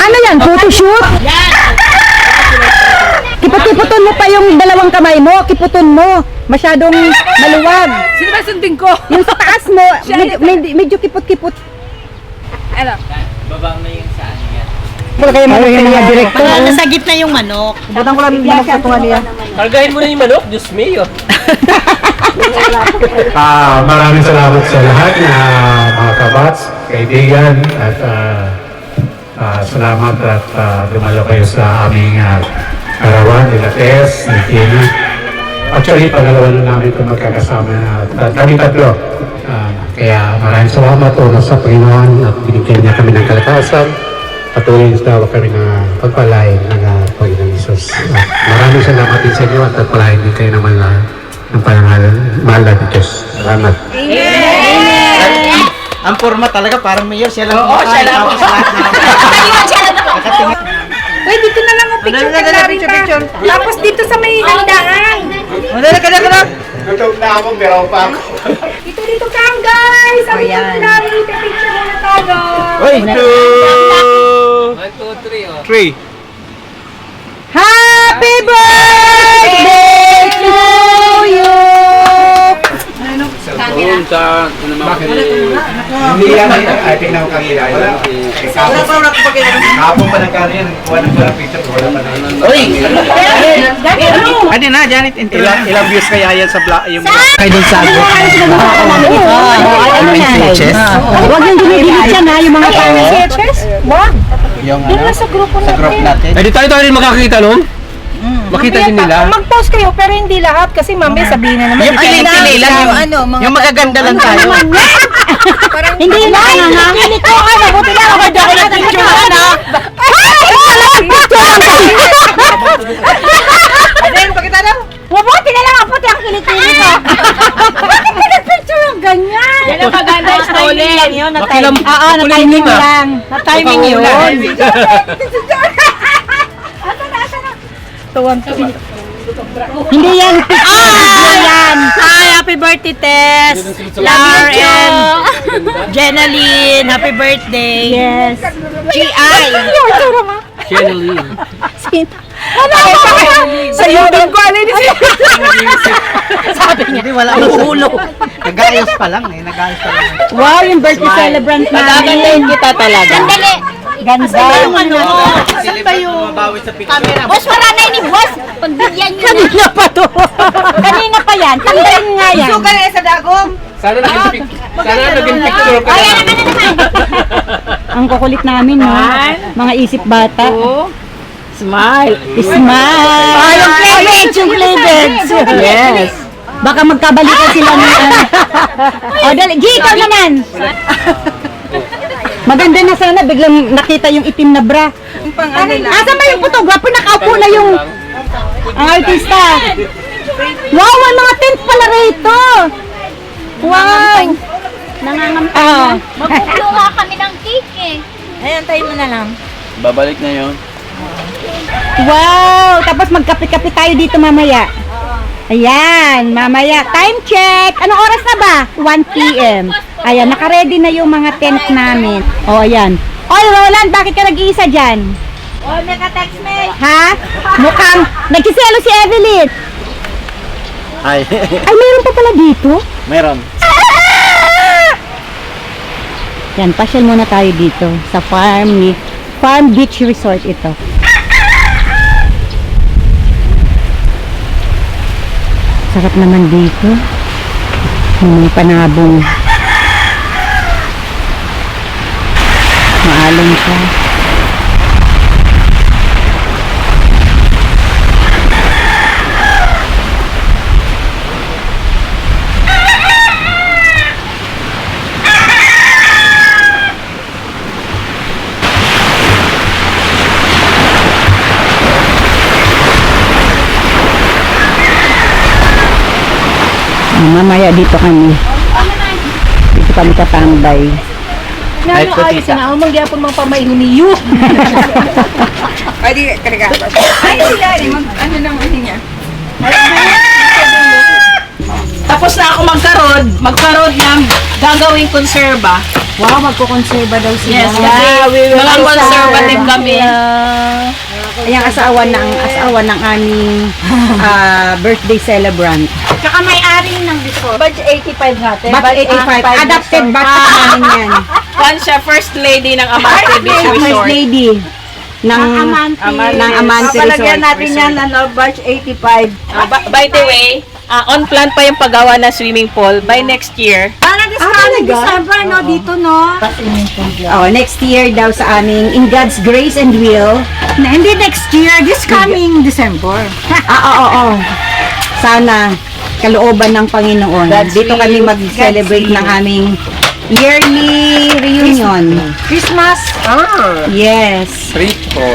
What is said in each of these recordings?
Ano yan? Photoshoot? Kipot-kiputon mo pa yung dalawang kamay mo. Kiputon mo. Masyadong maluwag. Sino ba sundin ko? Yung sa taas mo, medyo kipot-kipot. Ano? Babang na yung saan yan. Wala kayo mga direktor. Nasa gitna yung manok. Butang ko lang manok sa tunga niya. Kargahin mo na yung manok, Diyos mio. Maraming salamat sa lahat na mga kabats, kaibigan, at salamat at dumalo kayo sa aming arawan, nila Tess, ni Tina. Actually, pangalawa na namin ito magkakasama na kami tatlo. Kaya maraming salamat una sa Panginoon at binigyan niya kami ng kalakasan. Patuloy daw kami na pagpalain ng Panginoon Isus. Maraming salamat din sa inyo at pagpalain din kayo naman ng pangalan, mahal na Diyos. Salamat. Ang forma talaga parang mayor siya lang. Oo, siya lang. Uy, dito na lang ang picture kay Clarita. Tapos dito sa may handaan. Madala ka na. Gutom na ako, pero pa ako. Dito ka guys. Sabi ko Clarita, picture muna tayo. Uy, 1, 2, 3, oh. 3. Happy birthday to you! Hindi yan, ay tingnan ko kanila. Kapon pa ng kanya, kuha ng parang picture, wala pa na yun. Uy! Ano na, Janet? Ilang views kaya yan sa vlog? Yung kayo dun sa Ano yan? Huwag yung ginigilit yan ha, yung mga pangit. Wag! yung ano, sa group natin. Eh, di tayo rin makakita nun? Makita din nila. Mag-post kayo pero hindi lahat kasi mamaya sabihin na naman. Yung pili lang, yung ano, yung magaganda lang tayo. Hindi na nga. Hindi ko ano, buti na ako dahil na picture na. Mabuti na lang ang puti ang kilikili ko. Bakit pinag-picture yung ganyan? Yan ang maganda yung Stolen lang yun, Makilam, Oo, na-timing lang. na-timing yun. Hindi yan picture yan. Hi, happy birthday, Tess! Lar and Jenaline, happy birthday! Yes. G.I. Jenaline. Sa YouTube ko, ano yun? Sabi niya, wala ang ulo. Nag-ayos pa lang eh, Wow, yung birthday celebrant namin. kita talaga. Ganda. Saan ba yung camera? Boss, wala na ni boss. Pagbigyan nyo na. Kanina pa to. Kanina pa yan. Tanggalin nga yan. Sugar na sa dagom. Sana naging picture ka Kaya lang. naman na naman. Ang kukulit namin, no? Mga isip bata. Smile. Smile! Ay, yung cleavage, yung cleavage. Yes. Baka magkabalikan sila ng O, dali. G, ikaw naman. Maganda na sana. Biglang nakita yung itim na bra. Asan ba yung photographer? Nakaupo na yung ang artista. Wow, may mga tent pala rito. Wow. Nangangampay. Magkukuha kami ng cake eh. Ayan, tayo mo na lang. Babalik na yun. Wow. Tapos magkape-kape tayo dito mamaya. Ayan, mamaya. Time check. Anong oras na ba? 1 p.m. Ayan, naka-ready na yung mga tent namin. O, ayan. Oy, Roland, bakit ka nag-iisa dyan? Oh, naka-text me. Ha? Mukhang nagkiselo si Evelyn. Hi. Ay, meron pa pala dito? Meron. Yan, pasyal muna tayo dito sa Farm Beach Resort ito. Sarap naman dito. May mga panabong. Maalon siya. Mamaya dito kami. Dito kami katambay. Ay, ko tita. Na umang gyapon mang pamaihuniyo. Ay di kanika. Ay di ano nang niya. Tapos na ako magkarod ng gagawing konserba. Wow, magkukonserba daw sila. Yes, kasi mga conservative kami. Ayan, asawa ng aming birthday celebrant. Tsaka may-ari ng resort. Batch 85 natin. Batch 85. Adapted batch namin yan. Juan siya, first lady ng Amante Beach First Resort. lady ng Amante Papalagyan Resort. natin yan, batch 85. By the way, on plan pa yung paggawa ng swimming pool by next year. December, no? Dito, no? Oh, next year daw sa aming In God's Grace and Will. Hindi next year, this coming December. Oo. Sana, kalooban ng Panginoon. God's Dito will, kami mag-celebrate ng aming yearly reunion. Christmas. Yes. Presko.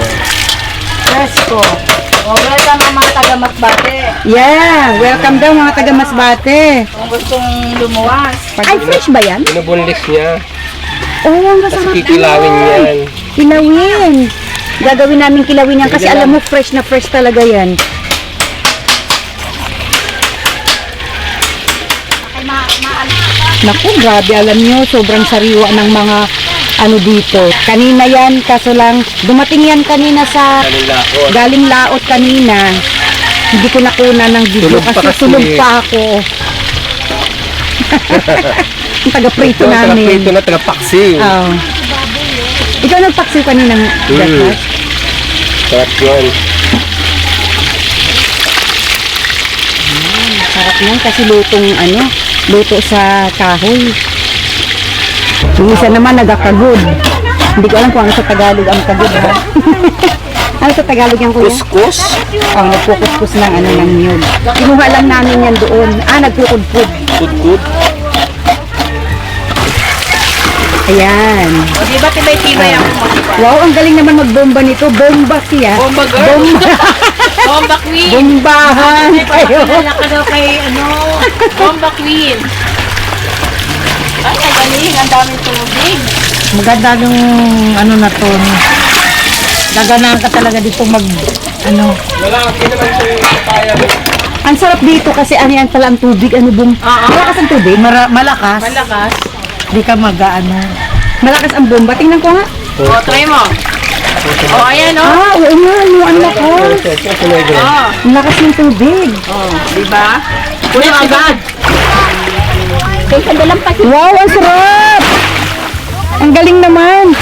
Welcome ang mga taga-Masbate. Yeah, welcome daw mga taga Masbate. Kung gustong lumuwas. Ay, fresh ba yan? Binubunlis niya. Oh, ang Tapos masarap kikilawin yan. Kilawin. Gagawin namin kilawin yan kasi alam mo fresh na fresh talaga yan. Naku, grabe, alam nyo, sobrang sariwa ng mga ano dito. Kanina yan, kaso lang, dumating yan kanina sa galing laot kanina. Hindi ko nakuna ng video Tulog pa kasi kasi. tulog pa ako. Ang taga-prito namin. Taga-prito na, taga-paksiw. Oh. Ikaw nagpaksiw kanina ng breakfast? Sarap yun. Sarap yan kasi luto sa kahoy. Yung isa naman nagakagod. Hindi ko alam kung ano sa Tagalog ang kagod ha. Ano sa Tagalog yan kuya? Kuskus? Oh, nagkukuskus ng ng niyog. Kinuha lang namin yan doon. Nagkukudkud. Good. Ayan. O, di ba tibay-tibay ako mag-iba? Wow, ang galing naman magbomba nito. Bomba siya. Bomba girl. Bomba. Bomba queen. Bombahan kayo. Kilala ka daw kay, Bomba queen. Ay, ang galing. Ang daming tubig. Maganda yung na to. Gaganahan ka talaga dito Wala, hindi naman siya yung kaya mo. Ang sarap dito kasi yan pala ang tubig. Malakas ang tubig? Malakas. Malakas. Di ka malakas ang bomba. Tingnan ko nga. O, try mo. O, ayan, o. Oo nga. Yung lakas. O, Ang lakas ng tubig. di ba? Kunin mo agad. Wow, ang sarap! Ang galing naman.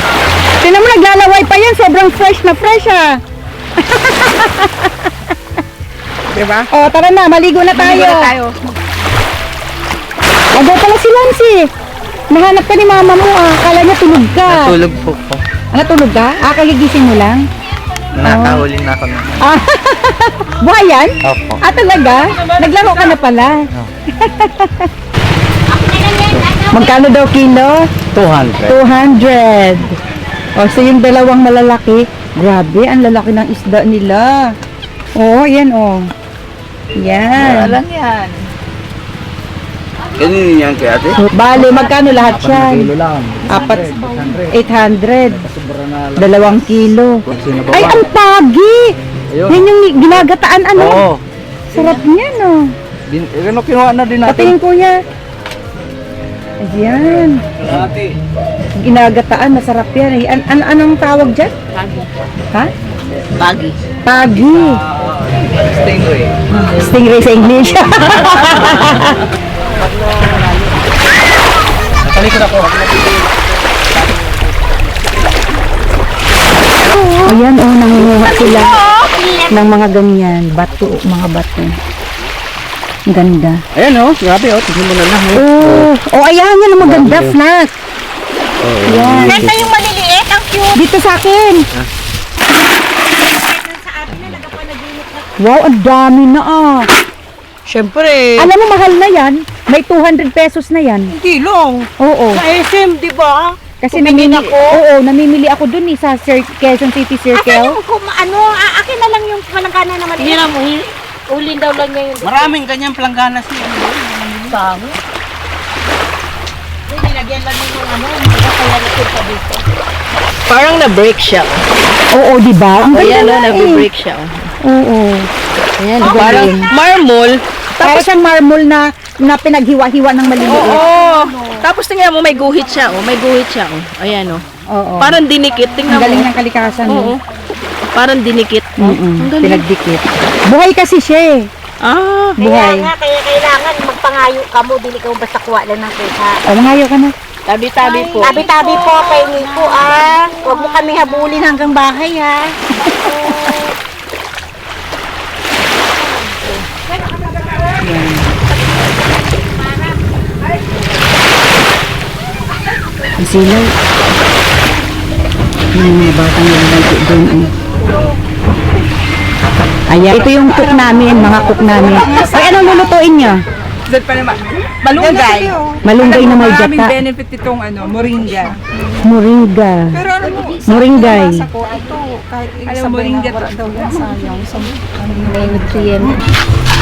Tingnan mo, naglalaway pa yan. Sobrang fresh na fresh Diba? O, tara na. Maligo na tayo. Ado pala si Lancy. Nahanap ka ni mama mo Akala niya tulog ka. Tulog po po. Tulog ka? Kagigising mo lang? Nakahuli na ako. Buhay yan? Opo. Talaga? Naglaro ka na pala. Magkano daw kilo? 200. 200. So yung dalawang malalaki, grabe, ang lalaki ng isda nila. Yan Yan. Walang yan. Ganun yan kaya ate? Bale, magkano lahat yan? lang. 800. 2 kilo. Ay, ang pagi! Yan yung ginagataan, Oo. Sarap niyan, Kinuha na din Patingin kuya. Ayan. Ate. Ginagataan, masarap yan. Anong tawag dyan? Pagi. Ha? Pagi. Pagi. Stingray. Stingray sa English. Nakalikod ako. Ayan, nangunguha sila ng mga ganyan. Mga bato. Ang ganda. Ayan grabe tingnan mo na lang. Ayan, yan ang maganda, flat. Yan. Ganda yung maliliit. Ang cute. Dito sa akin. Wow, ang dami na Siyempre. Alam mo, mahal na yan. May 200 pesos na yan. Kilong. Oo. Sa SM, di ba? Kasi namimili ako dun sa Quezon City Circle. Akin na lang yung malangkana na maliit. Hindi na mo. Ulin daw lang niya yung Maraming ganyang planggana siya. tao. Nilagyan lang yung kaya natin pa dito. Parang na-break siya. Oo, di ba? Ang ganda na na-break siya. Oo. Ayan, Parang marmol. Para siyang marble na na pinaghiwa-hiwa ng maliliit. Oo. Tapos tingnan mo, may guhit siya. Oh. May guhit siya. Oh. Ayan, oh. Oo. Parang dinikit. Ang Tingnan galing mo. ng kalikasan. Oo. Parang dinikit. Oh. Ang galing. Pinagdikit. Buhay kasi siya eh. Ah. Buhay. Kaya kailangan magpangayo ka mo, dili ka basta kuha lang ng pesa. O, mangayo ka na. Tabi-tabi po. Tabi-tabi po kay Nico Huwag mo kami habulin hanggang bahay ha. Ang silaw. Yung mga batang nalagay doon eh. Ayan. Ito yung cook namin, mga cook namin. Ay, anong lulutuin niyo? Dahil pa naman, malunggay. Malunggay na may Maraming jata. benefit itong moringa. Moringa. Pero alam mo, Moringgay. sa ko, ito, kahit isang moringa daw yan sayang. May nutrient.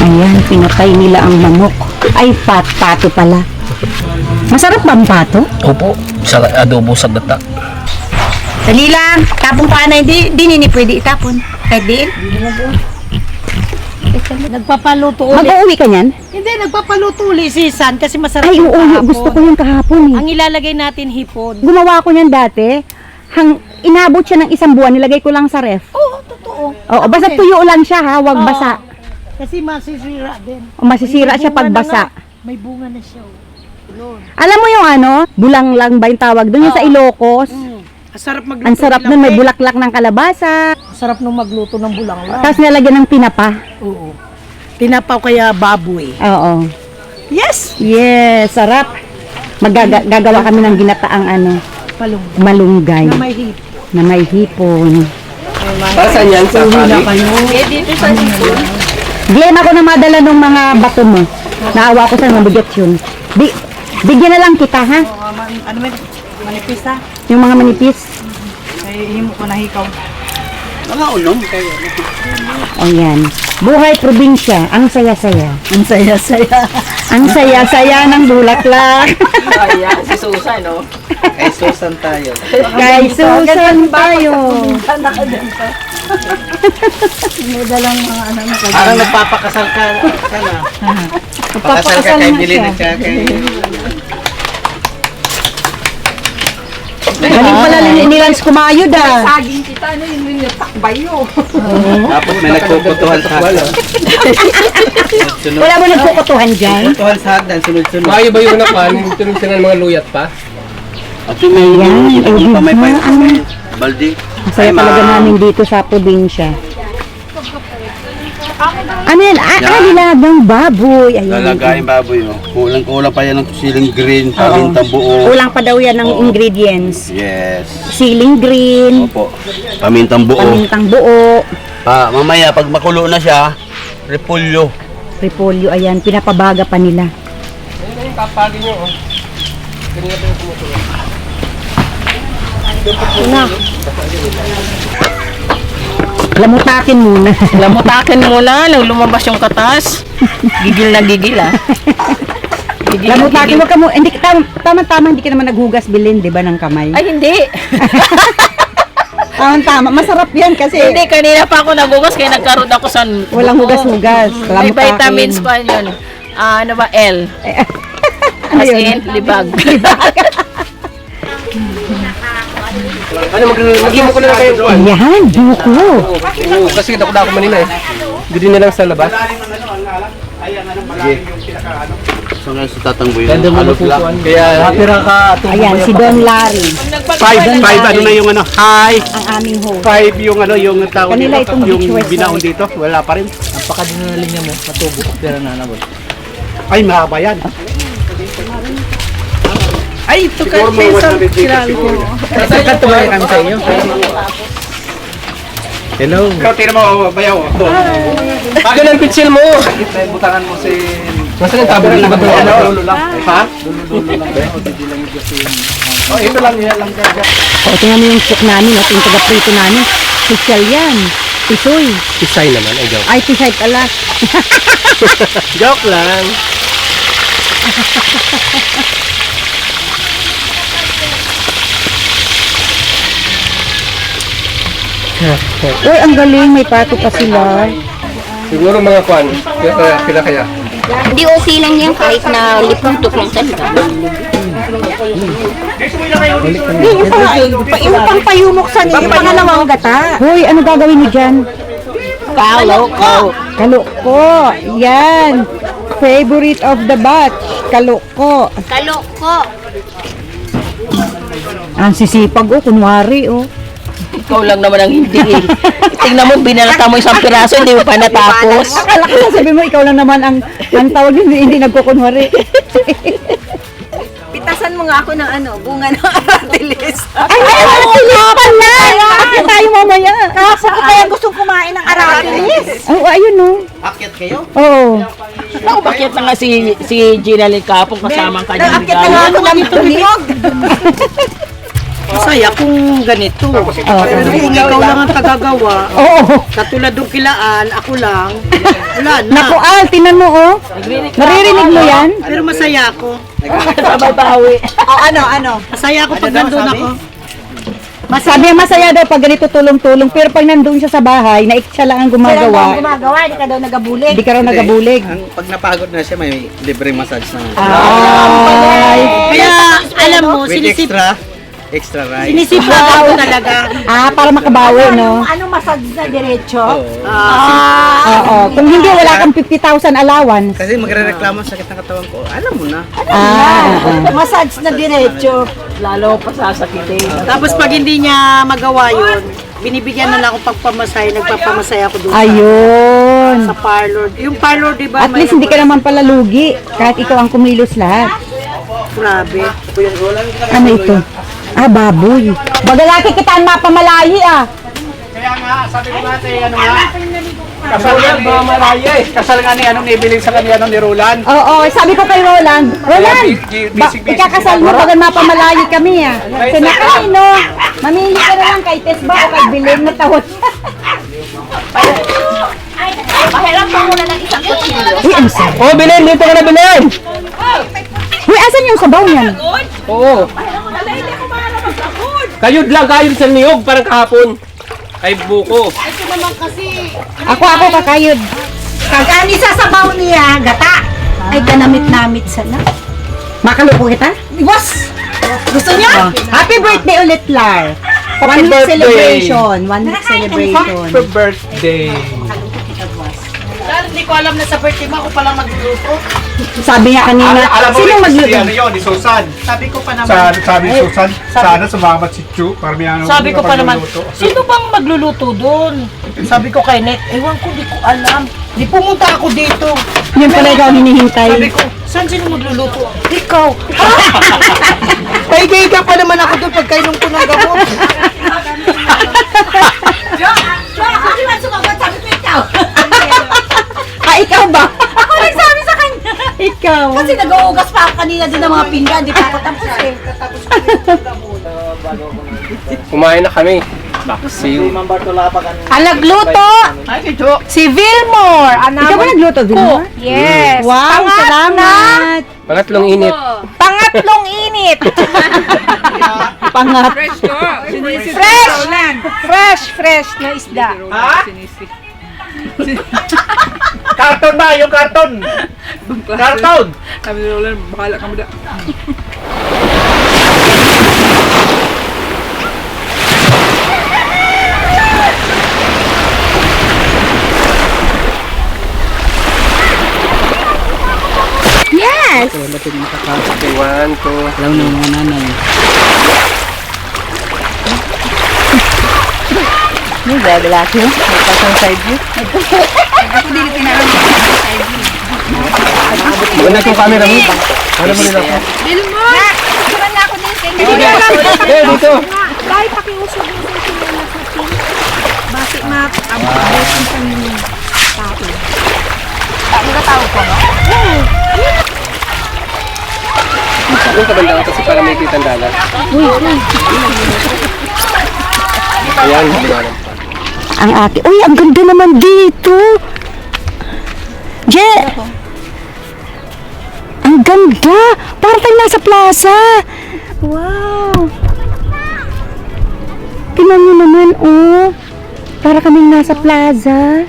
Ayan, pinatay nila ang manok. Ay, pato pala. Masarap ba ang pato? Opo, sa adobo sa gata. Dali lang, tapong pa na, hindi nini pwede itapon. Kahit din. Nagpapaluto ulit. Mag-uwi ka niyan? Hindi, nagpapaluto ulit si San kasi masarap Ay, yung oo, kahapon. gusto ko yung kahapon eh. Ang ilalagay natin hipon. Gumawa ko niyan dati. Inabot siya ng isang buwan, nilagay ko lang sa ref. Oo, totoo. Oo, basta tuyo lang siya ha, wag Oo. basa. Kasi masisira din. O masisira siya pag basa. May bunga na siya. Alam mo yung bulang lang ba yung tawag doon? Yung sa Ilocos. Sarap magluto. Ang sarap nun, may bulaklak ng kalabasa. Sarap nung magluto ng bulanglang. Tapos nilagyan ng tinapa. Oo. Tinapaw kaya baboy. Oo. Yes! Yes, sarap. Gagawa kami ng ginataang Palong. malunggay Na may hip. na may hipon. Saan yan? Sa kali? Eh, dito sa sipon. Glenn, ako na madala ng mga bato mo. Naawa ko sa mabigat yun. Bigyan na lang kita, ha? Ano man, manipis ha? Yung mga manipis. Ay, himo ko na hikaw. Mga unom kayo. O yan. Buhay probinsya. Ang saya-saya. Ang saya-saya. Ang saya-saya ng bulaklak. Ayan, si Susan, no? Ay, Susan tayo. Kay Susan tayo. Parang nagpapakasal ka na. Pakasal ka kay Bilin at saka kay... Galing pala ni Lance kumayod ah. Saging kita, yun yung takbay yun. Tapos may nagpuputuhan sa hagdan. Sunod. Wala mo nagpukutuhan dyan? Putuhan sa hagdan, sunod-sunod. Mayo ba yung nakuha? Tunog sila ng mga luyat pa? At yung may yung pa may pipe baldi. Masaya talaga namin dito sa probinsya. Ano yan? Nilagang baboy. Ayan. Lalagayin baboy, oh. Kulang-kulang pa yan ng siling green, pamintang buo. Kulang pa daw yan ng ingredients. Yes. Siling green, Opo. Pamintang buo. pamintang buo, Mamaya, pag makulo na siya, repolyo. repolyo. Ayan, pinapabaga pa nila. Ayun na yung kapagin nyo, oh. Ganyan pa yung kumukulo. Lamutakin muna. Lamutakin mo na, nang lumabas yung katas. Gigil na gigil, ah. Gigil na Lamutakin gigil. mo ka mo. Hindi, tama-tama, hindi ka naman naghugas bilin, di ba, ng kamay? Ay, hindi. Tama-tama. Masarap yan kasi Hindi, kanina pa ako nagugas kaya nagkaroon ako sa walang hugas-hugas. May Lamutakin. vitamins pa yun. Ano ba? L. Ano As yun? in, libag. Ano, mag-imo ko na lang kayo. Ayan, buko. Oo, kasi dako manina eh. Hindi na lang sa labas. So ngayon sa tatangboy, alok lang. Kaya natira ka. Ayan, si Don Larry, Five, ano na yung hi? ang aming host. 5 yung yung tao Kanila dito, itong yung beach resort. binaon dito, wala pa rin. Napakadinaling niya mo, matubo, pero nanabot. Ay, mahaba yan. Ay, ito ka, Siguro mga Cesar. 100 meters siguro. Saan tumuli kami sa iyo? Hello. Ikaw, tira mo, bayaw. Bakit ang pitsil mo? May butangan mo si... Nasaan ang tabog ng bato? Dulo lang. Ha? Dulo lang. Oh, ito lang, yan lang. O, tingnan mo yung cook namin, at yung taga-prito namin. Social yan. Pisoy. Isay naman, ay joke. Ay, pisay pala. Joke lang. Uy, ang galing. May pato pa sila. Siguro mga kwan, kaya Hindi okay lang yan kahit na lipuntok lang salita. Yung payumok sa niyo, yung pangalawang gata. Hoy, ano gagawin niyo dyan? Kaloko. Kaloko. Yan. Favorite of the batch. Kaloko. Kaloko. Ang sisipag oh, kunwari oh. Ikaw lang naman ang hindi eh. Tingnan mo, binalata mo isang piraso, hindi mo pa natapos. Akala ko sabi mo, ikaw lang naman ang tawag, hindi nagkukunwari. Pitasan mo nga ako ng ano, bunga ng aratilis. Ay, tilipan na! Akit tayo mamaya. Kaso ko kaya gustong kumain ng aratilis. Oh, ayun oh. Akyat kayo? Oo. Ako, bakit na nga si Gina Licapong kasamang kanyang Akit na nga ako ng tulog. Masaya kung ganito. Pero kung ikaw lang ang tagagawa, Oo. katulad ng kilaan, ako lang, wala na. Naku, Al, tinan mo oh. Naririnig mo yan? Pero masaya ako. sabay bawi. Masaya ako pag nandun ako. Sabi niya masaya daw pag ganito tulong-tulong, pero pag nandun siya sa bahay, na siya lang ang gumagawa, Hindi ka daw nagabulig. hindi ka raw nagabulig. Pag napagod na siya, may libreng massage na. Ay. Kaya, alam mo, With extra rice. sinisipagan ko talaga. Para makabawi, no? Anong massage na diretso? Oo. Kung hindi, wala kang 50,000 allowance. Kasi magre-reklamo sa sakit ng katawan ko. Alam mo na. Massage na diretso. Lalo pa sasakitin. Tapos pag hindi niya magawa yun, binibigyan na lang ako pagpamasay, nagpapamasay ako doon Ayun. sa parlor. Yung parlor, di ba? At least hindi ka naman pala lugi, kahit ikaw ang kumilos lahat. Grabe. Ano ito? Baboy. Bagalaki kita ang mapamalayi Kaya nga, sabi ko natin, ano nga? Kasal nga ni Maraya eh. Kasal nga ni anong nibilin sa kanya ni Roland. Oo, sabi ko kay Roland, Busy ikakasal mo pag mapamalayi kami Sinakay, no? Mamili ka na lang kay Tess ba o kay Bilin na tawad. Pahiram pa muna ng isang kutsilyo. Uy, ang sarap. Oh, Bilin, dito ka na, Bilin! Uy, asan yung sabaw niyan? Oo. Kayod lang, kayod sa niyog, parang kahapon. Ay, buko. Ako kakayod. Kagani sa sabaw niya, gata. Ay, kanamit-namit sana. Makalupo kita? Boss! Gusto niya? Happy birthday ulit, Lar. One week birthday. celebration. 1 week celebration. Happy birthday. Dahil hindi ko alam na sa birthday mo, ako palang magluluto. Sabi niya kanina, Alam mo, sino si magluto? ano yun, ni Susan. Sabi ko pa naman. Sabi ni Susan, sana sumamat si Chu. Para may ano, Sabi ko pa naman, pagluluto. sino bang magluluto doon? Sabi ko kay Net, ewan ko, di ko alam. Di pumunta ako dito. Yun pala ikaw ang hinihintay. Sabi ko, saan sino magluluto? Ikaw. Paigay ka pa naman ako doon pagkainom ko ng gamot. Ikaw ba? Ako nagsabi sa kanya. Ikaw. Kasi nag-uugas pa ako kanina din ng mga pinggan. Di pa ako tapos eh. Kumain na kami. Vaccine. Ang nagluto, si Vilmore. Ikaw ba nagluto, Vilmore? Yes. Wow, salamat. Pangatlong init. Pangatlong init. Pangat. Fresh na isda. Ha? Karton ba? Yung karton? Karton! Sabi ni Roland, bakala ka mo da. Yes. Iwan ko. Alam na mga nanay. May gagalaki mo? May pasang side view? Buwan na itong camera mo. Ano mo nila ko? Eh, dito. Dahil pakiusog yung sila sa team. Basi map, abutin sa mini tao. Nakatawag ko, no? Yung kabanda kasi para may kitang dagat. Ayan, liwanag pa. Ang ate. Uy, ang ganda naman dito. Je! Ang ganda. Parang tayo nasa plaza. Wow. Tingnan mo naman, oh. Para kaming nasa plaza.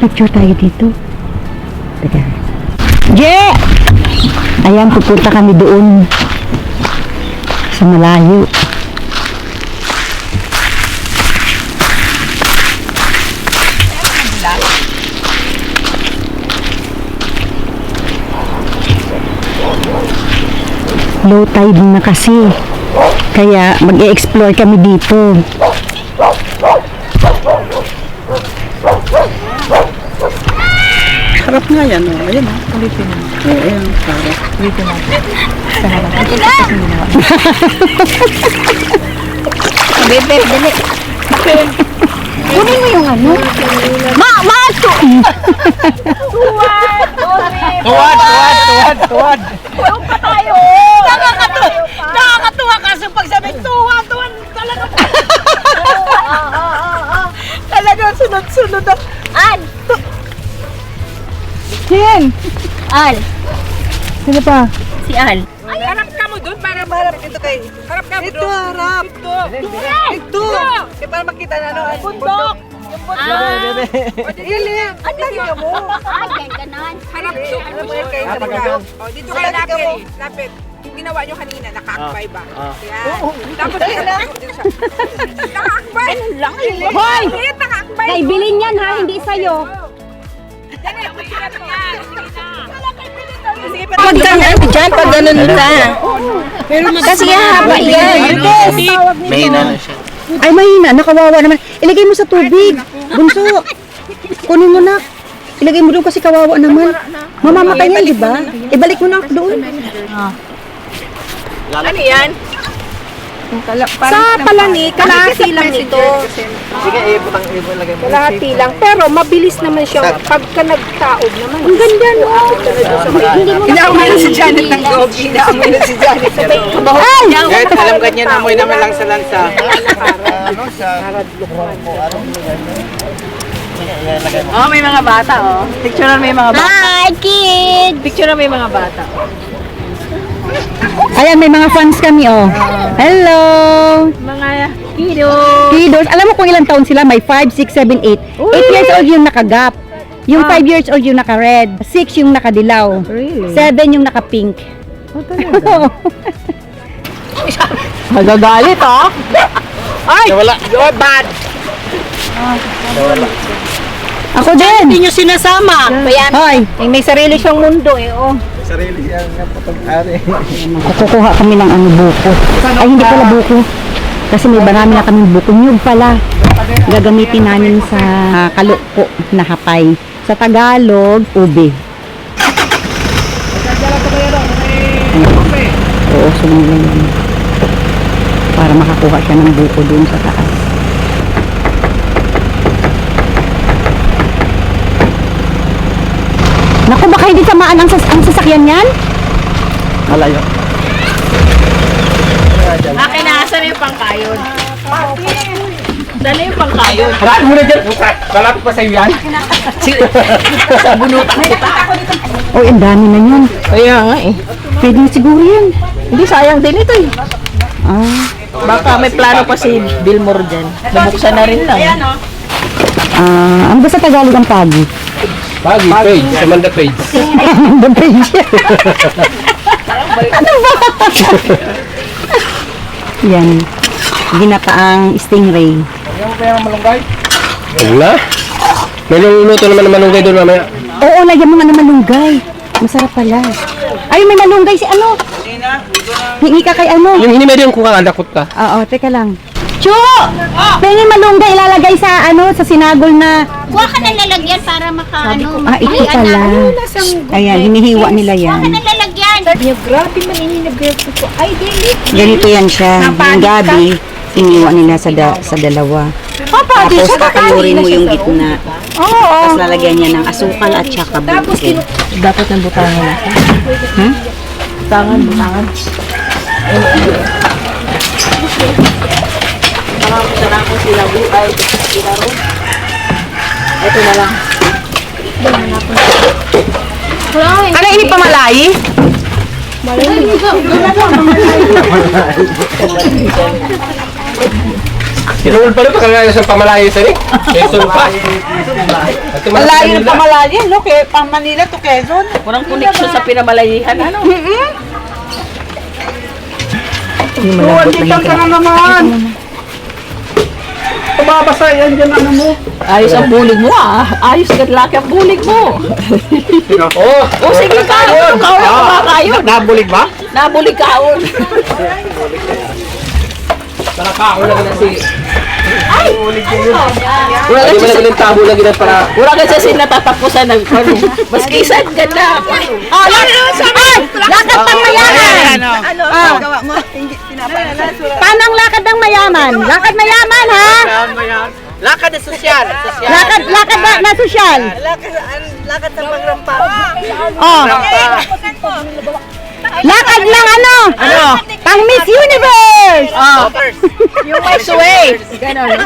Picture tayo dito. Teka. Je! Ayan, pupunta kami doon. Sa malayo. Low tide na kasi. Kaya mag-e-explore kami dito. Harap nga yan, oh. Ayan, oh. Ulitin mo. Ayan, harap. Ulitin mo. Sa harap. Bebe, dali. Kunin mo yung ano. Mato! Tuwad! Nakakatuwa kasi pag sabing tuwa, talaga. Talaga sunod-sunod ang... Al! Ken! Al! Sino pa? Si Al. Harap ka mo doon para maharap ito kay... Harap ka mo doon. Ito, harap. Ito. Kaya para makita na ano. Bundok. Ili. Ang lagyan mo. Ay, kaya ganon. Harap doon. Ano mo yan kayo sa mga? Dito kayo lapit. Lapit. Yung ginawa nyo kanina, naka-akbay ba? Yan. Tapos naka-akbay. Ganun lang. Hoy! Naka-akbay. Kay bilin yan ha, hindi sa'yo. Pag ganun dyan, pag ganun ka. Kasi haba yan. Mahina na siya. Ay, mahina. Nakawawa naman. Ilagay mo sa tubig. Bunso. Kunin mo na. Ilagay mo doon kasi kawawa naman. Mamamatay yan, di ba? Ibalik mo na doon. Ano yan? Sa palani, kalahati lang ito. Sige, ibutang lagay mo. Kalahati lang. Pero mabilis naman siya pagka nagtaob naman. Ang ganda no. Inaamoy na si Janet ng gogi. Inaamoy na si Janet. Ay! Kahit alam ganyan, amoy naman lang sa lansa. Oh, may mga bata, oh. Picture na may mga bata. Hi, kid! Picture na may mga bata. Ayan, may mga fans kami, oh. Hello! Mga kiddo. Kiddos. Alam mo kung ilang taon sila? May 5, 6, 7, 8. 8 years old yung nakagap. Yung 5 years old yung naka-red. 6 yung nakadilaw. Really? 7 yung naka-pink. Magagalit, oh. Ay! Nawala. You're bad. Ako din. Hindi nyo sinasama. Bayan. Hoy, May sarili siyang mundo eh, oh. Sarili siya nga pag-ari. kukuha kami ng ano buko. Ay, hindi pala buko. Kasi may marami na kaming buko. Nyug pala. Gagamitin namin sa kaluko na hapay. Sa Tagalog, ube. Oo, sumulay yan. Para makakuha siya ng buko dun sa taas. Naku, baka hindi tamaan ang sasakyan yan? Malayo. Akin na, saan yung pangkayod? Saan yung pangkayod? Harapin mo na dyan. Malapit pa sa'yo yan. Sa bunutan kita. Oy, ang dami na yun. Kaya nga eh. Pwede na siguro yan. Hindi, sayang din ito eh. Ah, Baka may plano pa si Billmore dyan. Nabuksan na rin lang. ano ba sa Tagalog ang pagi? Pagi, page. Samanda page. The page. Ano ba? Yan. Ginataang stingray. Ayaw mo ba yung malunggay? Wala. May luluto naman ng malunggay doon mamaya. Oo, lagyan mo nga ng malunggay. Masarap pala. Ay, may malunggay si ano? Hingi ka kay ano? Yung hinimedi yung kuka, dakot ka. Oo, teka lang. Chu! Pengen malunggay ilalagay sa ano, sa sinagol na... Kuha ka ng lalagyan para makaano. Ah, ito pala. Ayan, hinihiwa nila Kuha ka yan. ng lalagyan. Grabe man ininagay ko. Ay, dili. Ganito yan siya. Yung gabi, hinihiwa nila sa dalawa. Tapos kakayurin mo yung gitna. Tapos lalagyan niya ng asukal at saka buke. Dapat ng butangan na. Butangan. Sarang ko sila buhay. Sila ron. Ito na lang. Ano ini pamalay? Sinuul pa rin, kaya sa pamalayo ito eh. Quezon pa. At Malayo ng pamalayo, no? Kaya pang Manila to Quezon. Walang connection sa pinamalayihan, ano? Andiyan ka na naman. Pababasa yan dyan ano mo. Ayos ang bulig mo, ah. Ayos gadlaki ang bulig mo. Oh, O sige ka, kaon ako makakayon. Nabulig ba? Nabulig kaon. nakakaon lang na si... Wala Hindi mo kasi na tabo lang ginas para... wala kasi sinatatapusan ng ano. Maski isang ganda. Oh, lakad ng mayaman. Ano? Gawa mo? Hindi pinapalala. Paano ang lakad ng mayaman? Lakad mayaman, ha? Lakad na sosyal. Lakad na sosyal. Lakad ng pagrampa. Oh. Lakad ng ano? Pang Miss Universe. Oh. Yung may sway. Ganon.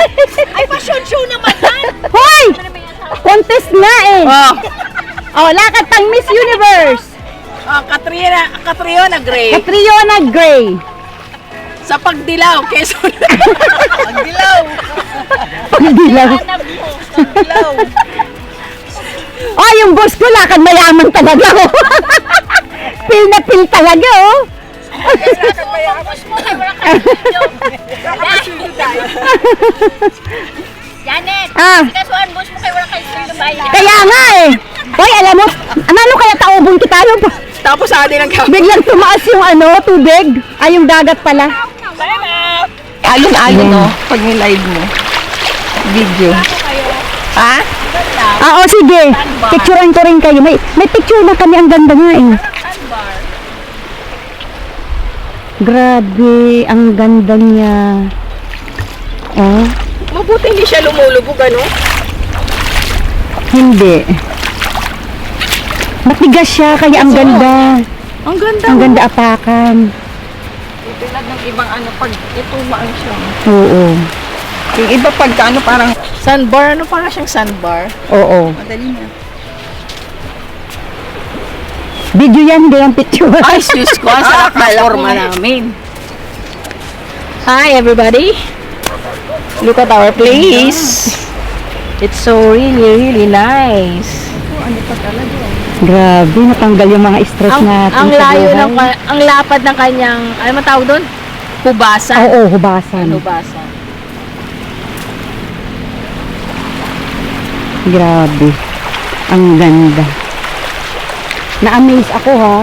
Ay, fashion show naman yan. Hoy! Contest nga eh. Oh, lakad pang Miss Universe. Oh, Catriona Gray. Catriona Gray. Sa Pagdilaw, Quezon. Pagdilaw. Pagdilaw. Pagdilaw. Oh, yung boss ko, lakad mayaman talaga. Oh. Pil na pil talaga, oh. Janet, Ah, kasuan boss mo kayo wala kayo sweldo bayan. kaya nga eh. Hoy, alam mo, ano kaya taubong kita yung Tapos sa atin ang biglang tumaas yung ano, tubig. Ay, yung dagat pala. alon-alon, no? Pag nilive mo. Video. Ha? Ah, oh, sige. Picturean ko rin kayo. May picture na kami. Ang ganda nga eh. Grabe, ang ganda niya. Oh, Mabuti hindi siya lumulubog, ano? hindi. Matigas siya, kaya ang ganda. Ang ganda. Ang ganda apakan. Tulad ng ibang ano, pag itumaan siya. Oo. Yung iba pagka ano, parang sandbar, ano parang siyang sandbar? Oo. Madali na. Video yan, hindi yung picture. Ay, sus ko, ang sarap na forma namin. Hi, everybody. Look at our place. It's so really nice. Grabe, natanggal yung mga stress natin. Ang sa layo buhay. ng, ang lapad ng kanyang, ano man tawag doon? Hubasan. Oo, hubasan. Hubasan. Grabe. Ang ganda. Na-amaze ako ha.